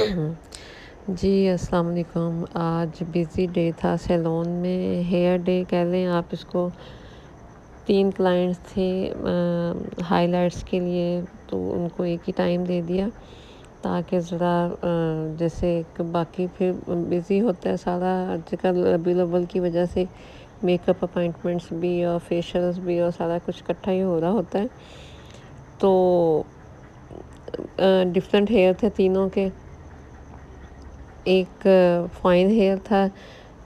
जी, अस्सलाम वालेकुम। आज बिज़ी डे था सैलून में, हेयर डे कह लें आप इसको। 3 क्लाइंट्स थे हाइलाइट्स के लिए, तो उनको एक ही टाइम दे दिया ताकि ज़रा जैसे बाकी फिर बिज़ी होता है सारा आजकल रबीउल अव्वल की वजह से, मेकअप अपॉइंटमेंट्स भी और फेशियल्स भी और सारा कुछ इकट्ठा ही हो रहा होता है। तो डिफरेंट हेयर थे तीनों के। एक फाइन हेयर था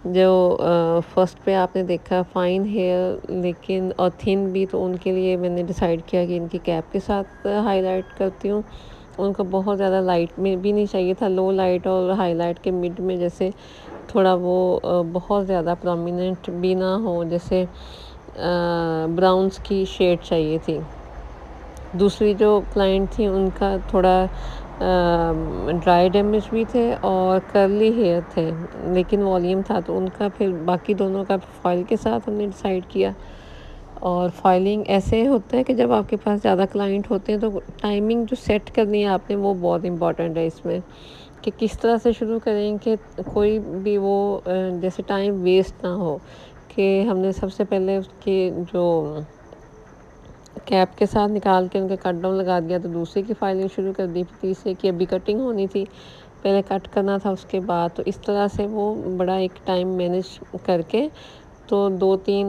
जो फर्स्ट पे आपने देखा, फाइन हेयर लेकिन और थिन भी, तो उनके लिए मैंने डिसाइड किया कि इनकी कैप के साथ हाईलाइट करती हूँ। उनको बहुत ज़्यादा लाइट में भी नहीं चाहिए था, लो लाइट और हाईलाइट के मिड में, जैसे थोड़ा वो बहुत ज़्यादा प्रोमिनेंट भी ना हो, जैसे ब्राउन्स की शेड चाहिए थी। दूसरी जो क्लाइंट थी उनका थोड़ा ड्राई डैमेज भी थे और कर्ली हेयर थे, लेकिन वॉल्यूम था, तो उनका फिर बाकी दोनों का फॉइल के साथ हमने डिसाइड किया। और फाइलिंग ऐसे होता है कि जब आपके पास ज़्यादा क्लाइंट होते हैं तो टाइमिंग जो सेट करनी है आपने, वो बहुत इम्पॉर्टेंट है इसमें, कि किस तरह से शुरू करें कि कोई भी वो जैसे टाइम वेस्ट ना हो। कि हमने सबसे पहले उसके जो कैप के साथ निकाल के उनके कट डाउन लगा दिया, तो दूसरे की फाइलिंग शुरू कर दी, फिर तीसरे की अभी कटिंग होनी थी, पहले कट करना था उसके बाद। तो इस तरह से वो बड़ा एक टाइम मैनेज करके, तो 2-3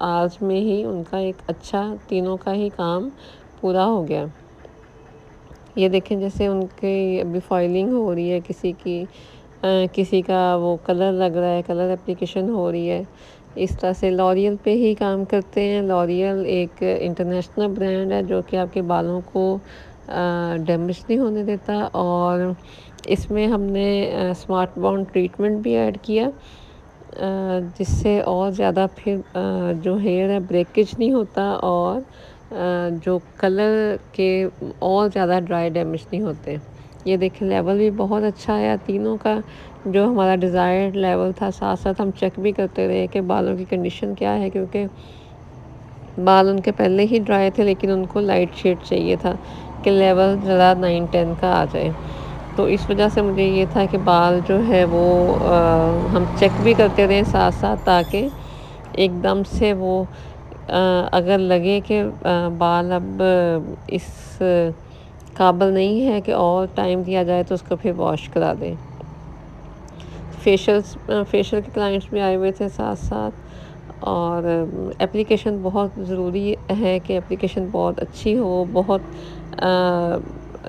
आवर्स में ही उनका एक अच्छा तीनों का ही काम पूरा हो गया। ये देखें, जैसे उनकी अभी फाइलिंग हो रही है किसी की, किसी का वो कलर लग रहा है, कलर एप्लीकेशन हो रही है। इस तरह से लॉरियल पे ही काम करते हैं। लॉरियल एक इंटरनेशनल ब्रांड है जो कि आपके बालों को डैमेज नहीं होने देता, और इसमें हमने स्मार्ट बाउंड ट्रीटमेंट भी ऐड किया, जिससे और ज़्यादा फिर जो हेयर है ब्रेकेज नहीं होता, और जो कलर के और ज़्यादा ड्राई डैमेज नहीं होते। ये देखें, लेवल भी बहुत अच्छा आया तीनों का, जो हमारा डिज़ायर्ड लेवल था। साथ साथ हम चेक भी करते रहे कि बालों की कंडीशन क्या है, क्योंकि बाल उनके पहले ही ड्राई थे, लेकिन उनको लाइट शेड चाहिए था कि लेवल ज़रा 9-10 का आ जाए। तो इस वजह से मुझे ये था कि बाल जो है वो हम चेक भी करते रहें साथ साथ, ताकि एकदम से वो अगर लगे कि बाल अब इस काबिल नहीं है कि और टाइम दिया जाए, तो उसको फिर वॉश करा दें। फेशियल के क्लाइंट्स भी आए हुए थे साथ साथ। और एप्लीकेशन बहुत ज़रूरी है कि एप्लीकेशन बहुत अच्छी हो, बहुत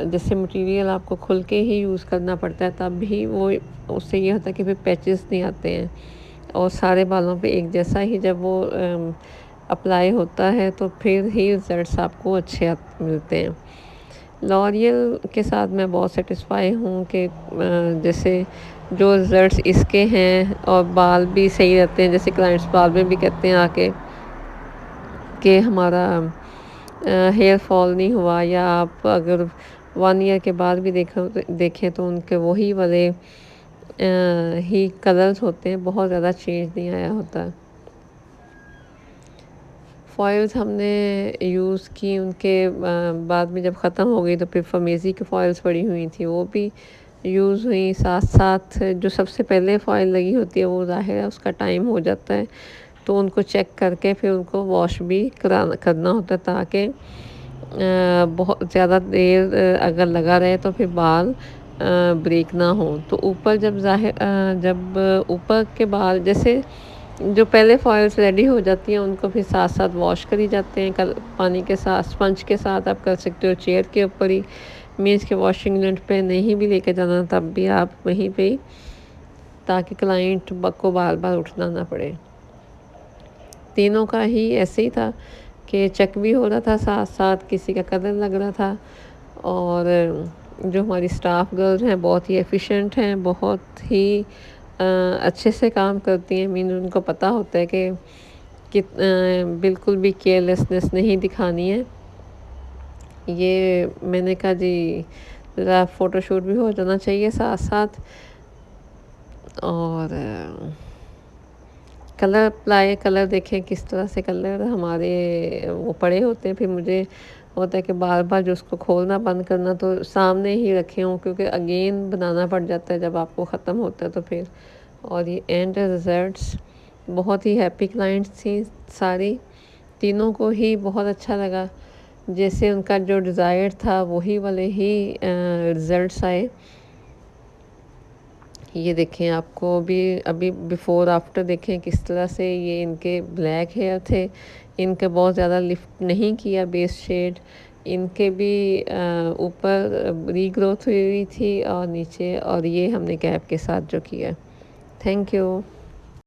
जैसे मटेरियल आपको खुल के ही यूज़ करना पड़ता है, तब भी वो, उससे ये होता है कि फिर पैचेस नहीं आते हैं, और सारे बालों पे एक जैसा ही जब वो अप्लाई होता है, तो फिर ही रिजल्ट्स आपको अच्छे मिलते हैं। लॉरियल के साथ मैं बहुत सेटिस्फाई हूँ कि जैसे जो रिज़ल्ट्स इसके हैं, और बाल भी सही रहते हैं। जैसे क्लाइंट्स बाद में भी कहते हैं आके कि हमारा हेयर फॉल नहीं हुआ, या आप अगर 1 ईयर के बाद भी देखें तो उनके वही वाले ही कलर्स होते हैं, बहुत ज़्यादा चेंज नहीं आया होता। फ़ॉइल्स हमने यूज़ की उनके बाद में, जब ख़त्म हो गई तो फिर फमेज़ी की फ़ॉइल्स पड़ी हुई थी, वो भी यूज़ हुई। साथ साथ जो सबसे पहले फ़ॉइल लगी होती है, वो ज़ाहिर है उसका टाइम हो जाता है, तो उनको चेक करके फिर उनको वॉश भी करना होता है, ताकि बहुत ज़्यादा देर अगर लगा रहे तो फिर बाल ब्रेक ना हो। तो ऊपर जब ऊपर के बाल, जैसे जो पहले फॉइल्स रेडी हो जाती हैं, उनको फिर साथ साथ वॉश करी जाते हैं, कल पानी के साथ, स्पंज के साथ आप कर सकते हो, चेयर के ऊपर ही, मेज़ के वॉशिंग यूनिट पे नहीं भी लेके जाना तब भी आप वहीं पे ही, ताकि क्लाइंट को बार बार उठना ना पड़े। तीनों का ही ऐसे ही था कि चेक भी हो रहा था, साथ साथ किसी का कलर लग रहा था। और जो हमारी स्टाफ गर्ल्स हैं बहुत ही एफिशिएंट हैं, बहुत ही अच्छे से काम करती हैं। मीन उनको पता होता है कि बिल्कुल भी केयरलेसनेस नहीं दिखानी है। ये मैंने कहा जी, ज़रा फ़ोटोशूट भी हो जाना चाहिए साथ साथ। और कलर देखें किस तरह से कलर हमारे वो पड़े होते हैं। फिर मुझे होता है कि बार बार जो उसको खोलना बंद करना, तो सामने ही रखे हों, क्योंकि अगेन बनाना पड़ जाता है जब आपको ख़त्म होता है तो फिर। और ये एंड रिज़ल्ट्स, बहुत ही हैप्पी क्लाइंट्स थी सारी, तीनों को ही बहुत अच्छा लगा। जैसे उनका जो डिज़ायर था वही वाले ही रिज़ल्ट्स आए। ये देखें, आपको भी अभी बिफ़ोर आफ्टर देखें किस तरह से ये इनके ब्लैक हेयर थे, इनके बहुत ज़्यादा लिफ्ट नहीं किया बेस शेड, इनके भी ऊपर रीग्रोथ हुई थी और नीचे, और ये हमने कैप के साथ जो किया। Thank you.